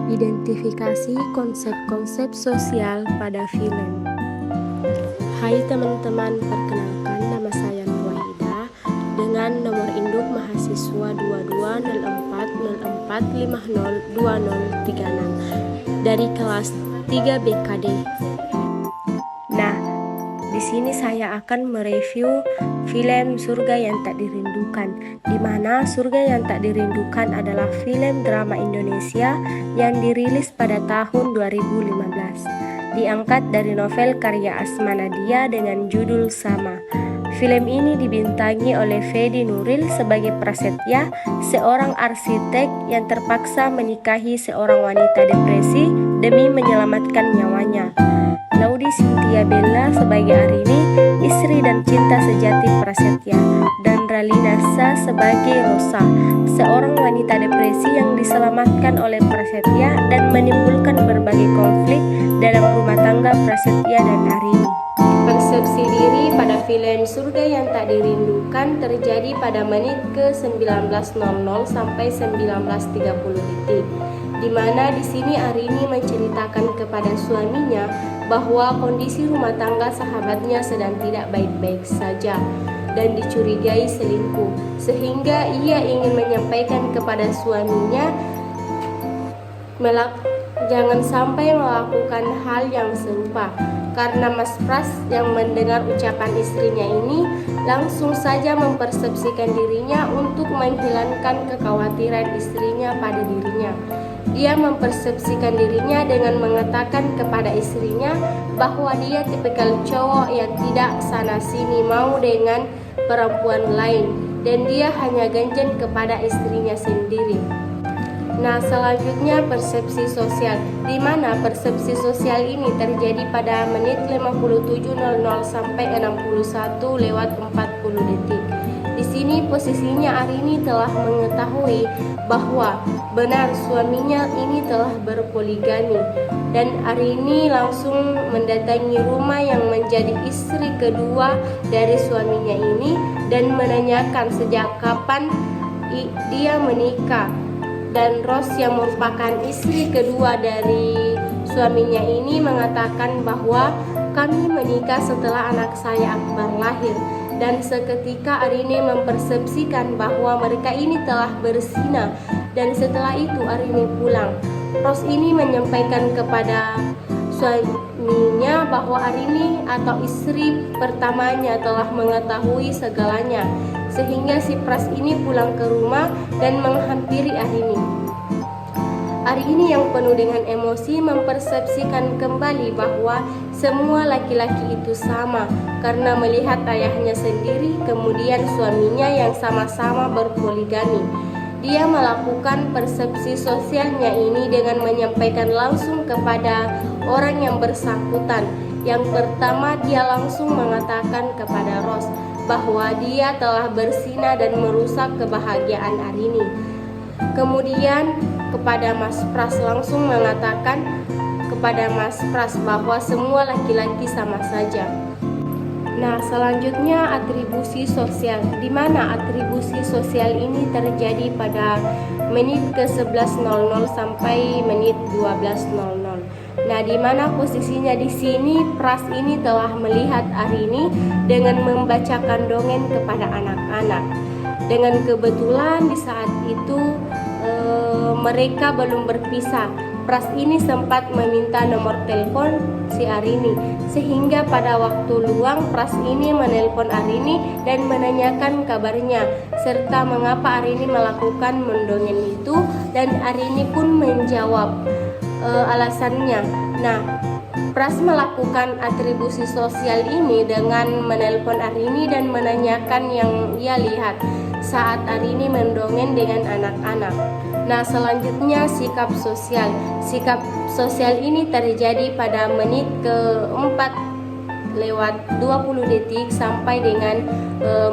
Identifikasi konsep-konsep sosial pada film. Hai teman-teman, perkenalkan nama saya Nur Wahida dengan nomor induk mahasiswa 226404502036 dari kelas 3 BKD. Nah, di sini saya akan mereview film Surga Yang Tak Dirindukan, di mana Surga Yang Tak Dirindukan adalah film drama Indonesia yang dirilis pada tahun 2015, diangkat dari novel karya Asma Nadia dengan judul sama. Film ini dibintangi oleh Fedi Nuril sebagai Prasetya, seorang arsitek yang terpaksa menikahi seorang wanita depresi demi menyelamatkan nyawanya. Laudi Cynthia Bella sebagai Arini, istri dan cinta sejati Prasetya, dan Ralina Sa sebagai Rosa, seorang wanita depresi yang diselamatkan oleh Prasetya dan menimbulkan berbagai konflik dalam rumah tangga Prasetya dan Arini. Persepsi diri pada film Surga Yang Tak Dirindukan terjadi pada menit ke 19.00 sampai 19.30, di mana di sini Arini menceritakan kepada suaminya bahwa kondisi rumah tangga sahabatnya sedang tidak baik-baik saja dan dicurigai selingkuh, sehingga ia ingin menyampaikan kepada suaminya jangan sampai melakukan hal yang serupa. Karena Mas Pras yang mendengar ucapan istrinya ini langsung saja mempersepsikan dirinya untuk menghilangkan kekhawatiran istrinya pada dirinya. Dia mempersepsikan dirinya dengan mengatakan kepada istrinya bahwa dia tipikal cowok yang tidak sana-sini mau dengan perempuan lain dan dia hanya ganjen kepada istrinya sendiri. Nah, selanjutnya persepsi sosial, di mana persepsi sosial ini terjadi pada menit 57.00 sampai 61:40. Di sini posisinya Arini telah mengetahui bahwa benar suaminya ini telah berpoligami, dan Arini langsung mendatangi rumah yang menjadi istri kedua dari suaminya ini dan menanyakan sejak kapan dia menikah. Dan Rose yang merupakan istri kedua dari suaminya ini mengatakan bahwa kami menikah setelah anak saya Akbar lahir. Dan seketika Arini mempersepsikan bahwa mereka ini telah berzina, dan setelah itu Arini pulang. Rose ini menyampaikan kepada suaminya bahwa Arini atau istri pertamanya telah mengetahui segalanya, sehingga si Pras ini pulang ke rumah dan menghampiri Arini. Arini yang penuh dengan emosi mempersepsikan kembali bahwa semua laki-laki itu sama karena melihat ayahnya sendiri, kemudian suaminya yang sama-sama berpoligami. Dia melakukan persepsi sosialnya ini dengan menyampaikan langsung kepada orang yang bersangkutan. Yang pertama, dia langsung mengatakan kepada Rose bahwa dia telah berzina dan merusak kebahagiaan Arini. Kemudian kepada Mas Pras langsung mengatakan kepada Mas Pras bahwa semua laki-laki sama saja. Nah, selanjutnya atribusi sosial, di mana atribusi sosial ini terjadi pada menit ke 11.00 sampai menit 12.00. Nah, di mana posisinya di sini Pras ini telah melihat Arini dengan membacakan dongeng kepada anak-anak. Dengan kebetulan di saat itu mereka belum berpisah. Pras ini sempat meminta nomor telepon si Arini, sehingga pada waktu luang Pras ini menelpon Arini dan menanyakan kabarnya serta mengapa Arini melakukan mendongeng itu, dan Arini pun menjawab alasannya. Nah, Pras melakukan atribusi sosial ini dengan menelpon Arini dan menanyakan yang ia lihat saat Arini mendongeng dengan anak-anak. Nah, selanjutnya sikap sosial. Sikap sosial ini terjadi pada menit ke 4:20 sampai dengan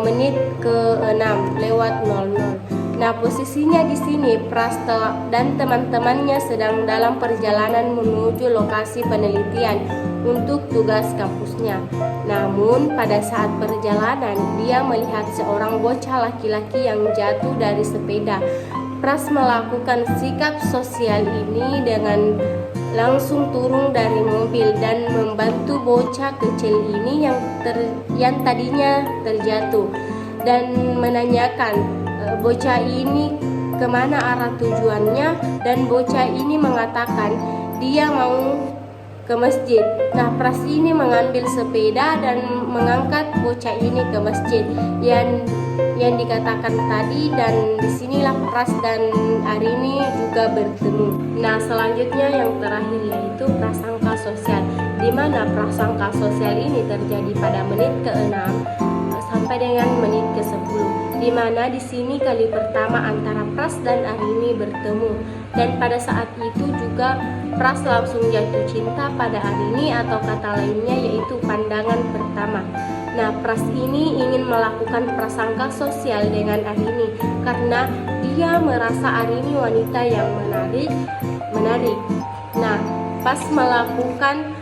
menit ke 6:00. Nah, posisinya di sini Pras dan teman-temannya sedang dalam perjalanan menuju lokasi penelitian untuk tugas kampusnya. Namun pada saat perjalanan dia melihat seorang bocah laki-laki yang jatuh dari sepeda. Pras melakukan sikap sosial ini dengan langsung turun dari mobil dan membantu bocah kecil ini yang tadinya terjatuh, dan menanyakan bocah ini kemana arah tujuannya, dan bocah ini mengatakan dia mau ke masjid. Nah, Pras ini mengambil sepeda dan mengangkat bocah ini ke masjid yang dikatakan tadi, dan disinilah Pras dan Arini juga bertemu. Nah, selanjutnya yang terakhir yaitu prasangka sosial, di mana prasangka sosial ini terjadi pada menit ke-6 sampai dengan menit ke-10, di mana di sini kali pertama antara Pras dan Arini bertemu, dan pada saat itu juga Pras langsung jatuh cinta pada Arini, atau kata lainnya yaitu pandangan pertama. Nah, Pras ini ingin melakukan prasangka sosial dengan Arini karena dia merasa Arini wanita yang menarik. Nah, pas melakukan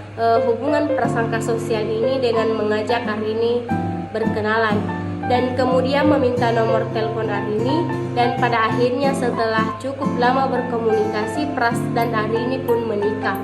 hubungan prasangka sosial ini dengan mengajak Arini berkenalan dan kemudian meminta nomor telepon Arini, dan pada akhirnya setelah cukup lama berkomunikasi, Pras dan Arini pun menikah.